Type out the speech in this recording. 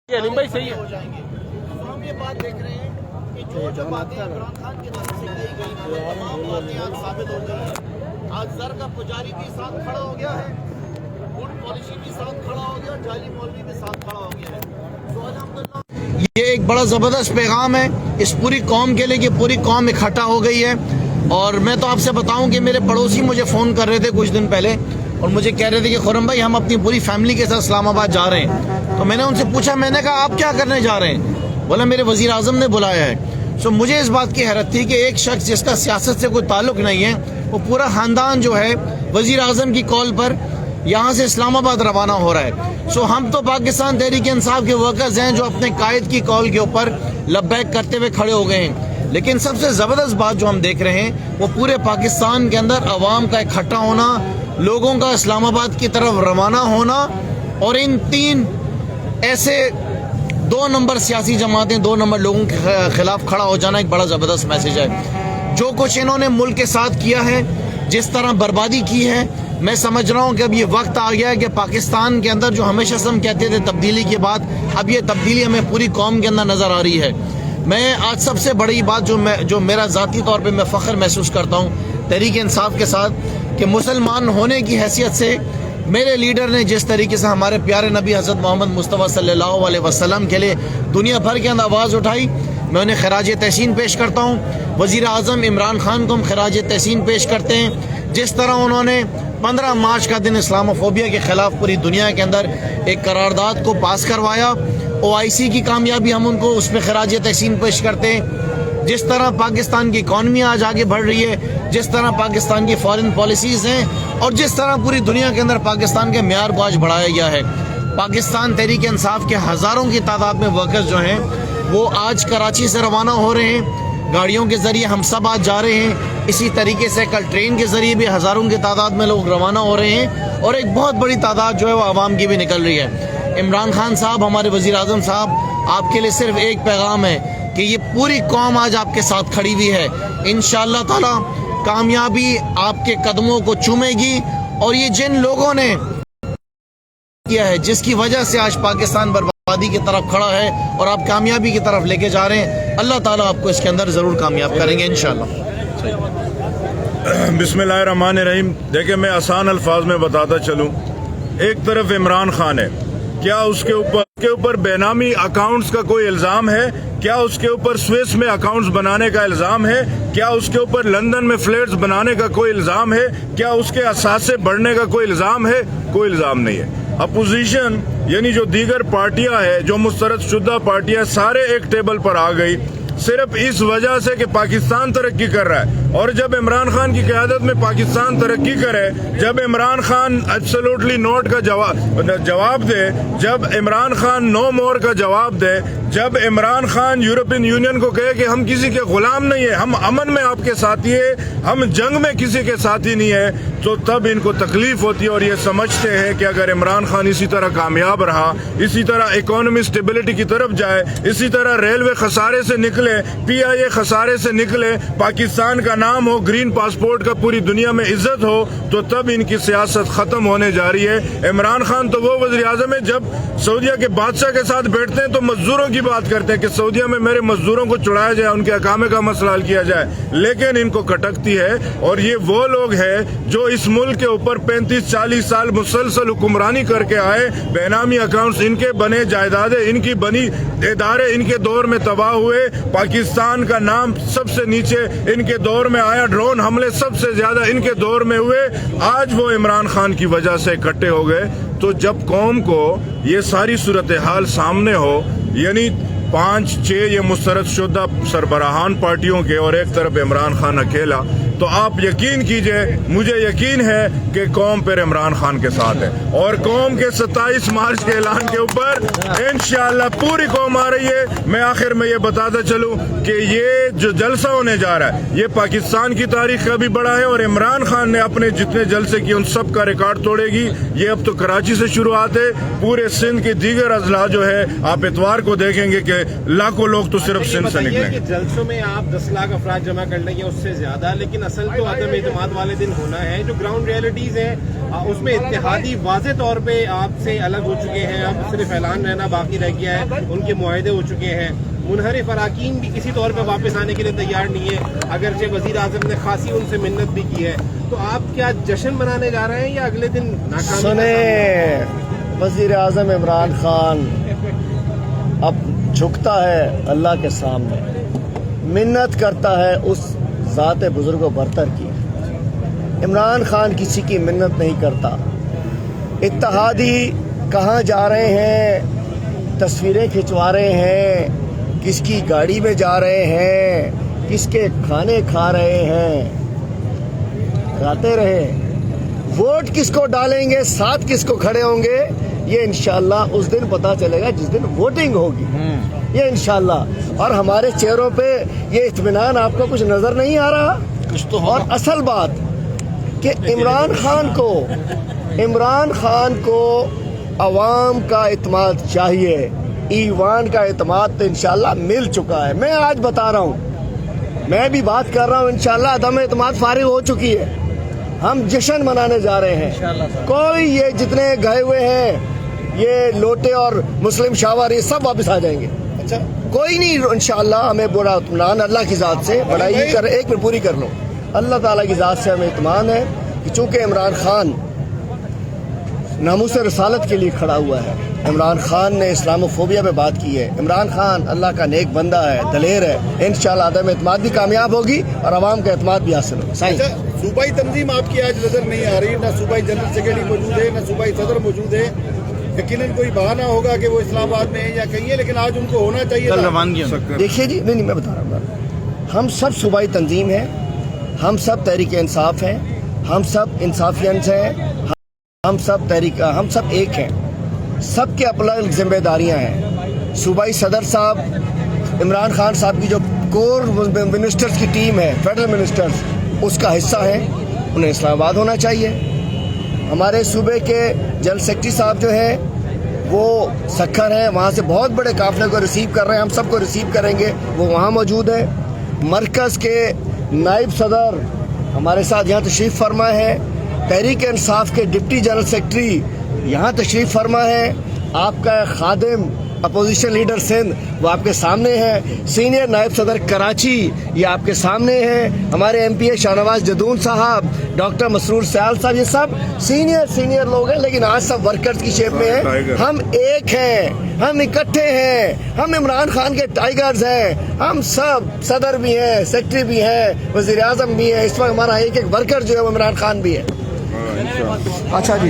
بھائی صحیح ہے. تو ہم یہ بات دیکھ رہے ہیں کہ جو باتیں عمران خان کی طرف سے کہی گئی وہ تمام باتیں آج ثابت ہو گئی ہیں. آج زر کا پجاری بھی ساتھ کھڑا ہو گیا ہے, گڈ پالیسی بھی ساتھ کھڑا ہو گیا, جعلی مولوی بھی ساتھ کھڑا ہو گیا ہے. تو الحمدللہ یہ ایک بڑا زبردست پیغام ہے اس پوری قوم کے لیے کہ پوری قوم اکٹھا ہو گئی ہے. اور میں تو آپ سے بتاؤں کہ میرے پڑوسی مجھے فون کر رہے تھے کچھ دن پہلے اور مجھے کہہ رہے تھے کہ خرم بھائی ہم اپنی پوری فیملی کے ساتھ اسلام آباد جا رہے ہیں. تو میں نے ان سے پوچھا, میں نے کہا آپ کیا کرنے جا رہے ہیں؟ بولا میرے وزیر اعظم نے بلایا ہے. سو مجھے اس بات کی حیرت تھی کہ ایک شخص جس کا سیاست سے کوئی تعلق نہیں ہے وہ پورا خاندان جو ہے وزیر اعظم کی کال پر یہاں سے اسلام آباد روانہ ہو رہا ہے. سو ہم تو پاکستان تحریک انصاف کے ورکرز ہیں جو اپنے قائد کی کال کے اوپر لبیک کرتے ہوئے کھڑے ہو گئے ہیں. لیکن سب سے زبردست بات جو ہم دیکھ رہے ہیں وہ پورے پاکستان کے اندر عوام کا اکٹھا ہونا, لوگوں کا اسلام آباد کی طرف روانہ ہونا, اور ان تین ایسے 2 نمبر سیاسی جماعتیں 2 نمبر لوگوں کے خلاف کھڑا ہو جانا ایک بڑا زبردست میسج ہے. جو کچھ انہوں نے ملک کے ساتھ کیا ہے, جس طرح بربادی کی ہے, میں سمجھ رہا ہوں کہ اب یہ وقت آ گیا ہے کہ پاکستان کے اندر جو ہمیشہ سے ہم کہتے تھے تبدیلی کی بات, اب یہ تبدیلی ہمیں پوری قوم کے اندر نظر آ رہی ہے. میں آج سب سے بڑی بات جو میرا ذاتی طور پہ میں فخر محسوس کرتا ہوں تحریک انصاف کے ساتھ کہ مسلمان ہونے کی حیثیت سے میرے لیڈر نے جس طریقے سے ہمارے پیارے نبی حضرت محمد مصطفیٰ صلی اللہ علیہ وسلم کے لیے دنیا بھر کے اندر آواز اٹھائی, میں انہیں خراج تحسین پیش کرتا ہوں. وزیر اعظم عمران خان کو ہم خراج تحسین پیش کرتے ہیں. جس طرح انہوں نے 15 مارچ کا دن اسلاموفوبیا کے خلاف پوری دنیا کے اندر ایک قرارداد کو پاس کروایا, OIC کی کامیابی ہم ان کو اس پہ خراج تحسین پیش کرتے ہیں. جس طرح پاکستان کی اکانومی آج آگے بڑھ رہی ہے, جس طرح پاکستان کی فارن پالیسیز ہیں, اور جس طرح پوری دنیا کے اندر پاکستان کے معیار کو آج بڑھایا گیا ہے. پاکستان تحریک انصاف کے ہزاروں کی تعداد میں ورکرز جو ہیں وہ آج کراچی سے روانہ ہو رہے ہیں, گاڑیوں کے ذریعے ہم سب آج جا رہے ہیں. اسی طریقے سے کل ٹرین کے ذریعے بھی ہزاروں کی تعداد میں لوگ روانہ ہو رہے ہیں, اور ایک بہت بڑی تعداد جو ہے وہ عوام کی بھی نکل رہی ہے. عمران خان صاحب, ہمارے وزیر اعظم صاحب, آپ کے لیے صرف ایک پیغام ہے کہ یہ پوری قوم آج آپ کے ساتھ کھڑی ہوئی ہے. انشاءاللہ تعالی کامیابی آپ کے قدموں کو چومے گی, اور یہ جن لوگوں نے کیا ہے جس کی وجہ سے آج پاکستان بربادی کی طرف کھڑا ہے اور آپ کامیابی کی طرف لے کے جا رہے ہیں, اللہ تعالیٰ آپ کو اس کے اندر ضرور کامیاب کریں گے انشاءاللہ. بسم اللہ الرحمن الرحیم. دیکھیں میں آسان الفاظ میں بتاتا چلوں. ایک طرف عمران خان ہے, کیا اس کے اوپر بے نامی اکاؤنٹس کا کوئی الزام ہے؟ کیا اس کے اوپر سوئس میں اکاؤنٹس بنانے کا الزام ہے؟ کیا اس کے اوپر لندن میں فلیٹس بنانے کا کوئی الزام ہے؟ کیا اس کے اثاثے بڑھنے کا کوئی الزام ہے؟ کوئی الزام نہیں ہے. اپوزیشن یعنی جو دیگر پارٹیاں ہیں, جو مسترد شدہ پارٹیاں, سارے ایک ٹیبل پر آ گئی صرف اس وجہ سے کہ پاکستان ترقی کر رہا ہے. اور جب عمران خان کی قیادت میں پاکستان ترقی کرے, جب عمران خان ایبسولوٹلی نوٹ کا جواب دے, جب عمران خان نو مور کا جواب دے, جب عمران خان یورپین یونین کو کہے کہ ہم کسی کے غلام نہیں ہیں, ہم امن میں آپ کے ساتھی ہیں, ہم جنگ میں کسی کے ساتھی نہیں ہیں, تو تب ان کو تکلیف ہوتی ہے. اور یہ سمجھتے ہیں کہ اگر عمران خان اسی طرح کامیاب رہا, اسی طرح اکانومی سٹیبلٹی کی طرف جائے, اسی طرح ریلوے خسارے سے نکلے, PIA خسارے سے نکلے, پاکستان کا نام ہو, گرین پاسپورٹ کا پوری دنیا میں عزت ہو, تو تب ان کی سیاست ختم ہونے جا رہی ہے. عمران خان تو وہ وزیر اعظم ہے جب سعودیہ کے بادشاہ کے ساتھ بیٹھتے ہیں تو مزدوروں کی بات کرتے ہیں کہ سعودیہ میں میرے مزدوروں کو چڑھایا جائے, ان کے اقامے کا مسئلہ حل کیا جائے, لیکن ان کو کٹکتی ہے. اور یہ وہ لوگ ہیں جو اس ملک کے اوپر 35-40 سال مسلسل حکمرانی کر کے آئے, بے نامی اکاؤنٹس ان کے بنے, جائیدادیں ان کی بنی, ادارے ان کے دور میں تباہ ہوئے, پاکستان کا نام سب سے نیچے ان کے دور میں آیا, ڈرون حملے سب سے زیادہ ان کے دور میں ہوئے. آج وہ عمران خان کی وجہ سے اکٹھے ہو گئے. تو جب قوم کو یہ ساری صورتحال سامنے ہو, یعنی 5-6 یہ مسترد شدہ سربراہان پارٹیوں کے اور ایک طرف عمران خان اکیلا, تو آپ یقین کیجئے, مجھے یقین ہے کہ قوم پھر عمران خان کے ساتھ ہے. اور قوم کے 27 مارچ کے اعلان کے اوپر انشاءاللہ پوری قوم آ رہی ہے. میں آخر میں یہ بتاتا چلوں کہ یہ جو جلسہ ہونے جا رہا ہے یہ پاکستان کی تاریخ کا بھی بڑا ہے, اور عمران خان نے اپنے جتنے جلسے کیے ان سب کا ریکارڈ توڑے گی. یہ اب تو کراچی سے شروعات ہے, پورے سندھ کے دیگر اضلاع جو ہے آپ اتوار کو دیکھیں گے کہ لاکھوں لوگ تو صرف سندھ سے نکلیں گے. جلسوں میں آپ 10 لاکھ افراد جمع کر لیں گے, اس سے زیادہ, لیکن اصل تو عدم اعتماد والے دن ہونا ہے. جو گراؤنڈ ریئلٹیز ہیں اس میں اتحادی واضح طور پہ آپ سے الگ ہو چکے ہیں. اب صرف اعلان رہنا باقی رہ گیا ہے. ان کے معاہدے ہو چکے ہیں. منحرف اراکین بھی کسی طور پہ واپس آنے کے لیے تیار نہیں ہے, اگرچہ وزیر اعظم نے خاصی ان سے منت بھی کی ہے. تو آپ کیا جشن منانے جا رہے ہیں یا اگلے دن ناکامی؟ سنیں, وزیر اعظم عمران خان اب جھکتا ہے اللہ کے سامنے, منت کرتا ہے اس ذات بزرگ و برتر کی. عمران خان کسی کی منت نہیں کرتا. اتحادی کہاں جا رہے ہیں, تصویریں کھنچوا رہے ہیں, کس کی گاڑی میں جا رہے ہیں, کس کے کھانے کھا رہے ہیں, کھاتے رہے. ووٹ کس کو ڈالیں گے, ساتھ کس کو کھڑے ہوں گے, یہ انشاءاللہ اس دن پتا چلے گا جس دن ووٹنگ ہوگی, یہ انشاءاللہ. اور ہمارے چہروں پہ یہ اطمینان آپ کو کچھ نظر نہیں آ رہا؟ اور اصل بات کہ عمران خان کو عوام کا اعتماد چاہیے. ایوان کا اعتماد تو انشاءاللہ مل چکا ہے. میں آج بتا رہا ہوں, میں بھی بات کر رہا ہوں, انشاءاللہ عدم اعتماد فارغ ہو چکی ہے. ہم جشن منانے جا رہے ہیں. کوئی یہ جتنے گئے ہوئے ہیں یہ لوٹے اور مسلم شاور یہ سب واپس آ جائیں گے. اچھا کوئی نہیں, انشاءاللہ ہمیں بڑا اطمینان اللہ کی ذات سے, بڑا ہی کر ایک میں پوری کر لو, اللہ تعالیٰ کی ذات سے ہمیں اطمینان ہے کہ چونکہ عمران خان ناموس رسالت کے لیے کھڑا ہوا ہے. عمران خان نے اسلاموفوبیا پہ بات کی ہے. عمران خان اللہ کا نیک بندہ ہے, دلیر ہے. انشاءاللہ عدم اعتماد بھی کامیاب ہوگی اور عوام کا اعتماد بھی حاصل ہوگا. صوبائی تنظیم آپ کی آج نظر نہیں آ رہی, نہ صوبائی جنرل سیکرٹری موجود ہے, نہ صوبائی صدر موجود ہے. یقیناً کوئی بہانہ ہوگا کہ وہ اسلام آباد میں ہے یا کہیں ہے, لیکن آج ان کو ہونا چاہیے تھا. دیکھیے جی, نہیں میں بتا رہا ہوں, ہم سب صوبائی تنظیم ہیں, ہم سب تحریک انصاف ہیں, ہم سب انصافینس ہیں, ہم سب ایک ہیں. سب کے اپنا ذمہ داریاں ہیں. صوبائی صدر صاحب عمران خان صاحب کی جو کور منسٹرز کی ٹیم ہے, فیڈرل منسٹرز, اس کا حصہ ہے, انہیں اسلام آباد ہونا چاہیے. ہمارے صوبے کے جنرل سیکرٹری صاحب جو ہیں وہ سکھر ہیں, وہاں سے بہت بڑے قافلے کو ریسیو کر رہے ہیں, ہم سب کو ریسیو کریں گے, وہ وہاں موجود ہے. مرکز کے نائب صدر ہمارے ساتھ یہاں تشریف فرما ہے. تحریک انصاف کے ڈپٹی جنرل سیکرٹری یہاں تشریف فرما ہے. آپ کا خادم اپوزیشن لیڈر سندھ وہ آپ کے سامنے ہے. سینئر نائب صدر کراچی یہ آپ کے سامنے ہے. ہمارے ایم پی اے شاہنواز جدون صاحب, ڈاکٹر مسرور سیال صاحب, یہ سب سینئر لوگ ہیں, لیکن آج سب ورکرز کی شیپ میں ہیں. ہم ایک ہیں, ہم اکٹھے ہیں, ہم عمران خان کے ٹائیگرز ہیں. ہم سب صدر بھی ہیں, سیکرٹری بھی ہیں, وزیر اعظم بھی ہیں. اس وقت ہمارا ایک ورکر جو ہے وہ عمران خان بھی ہے. اچھا جی.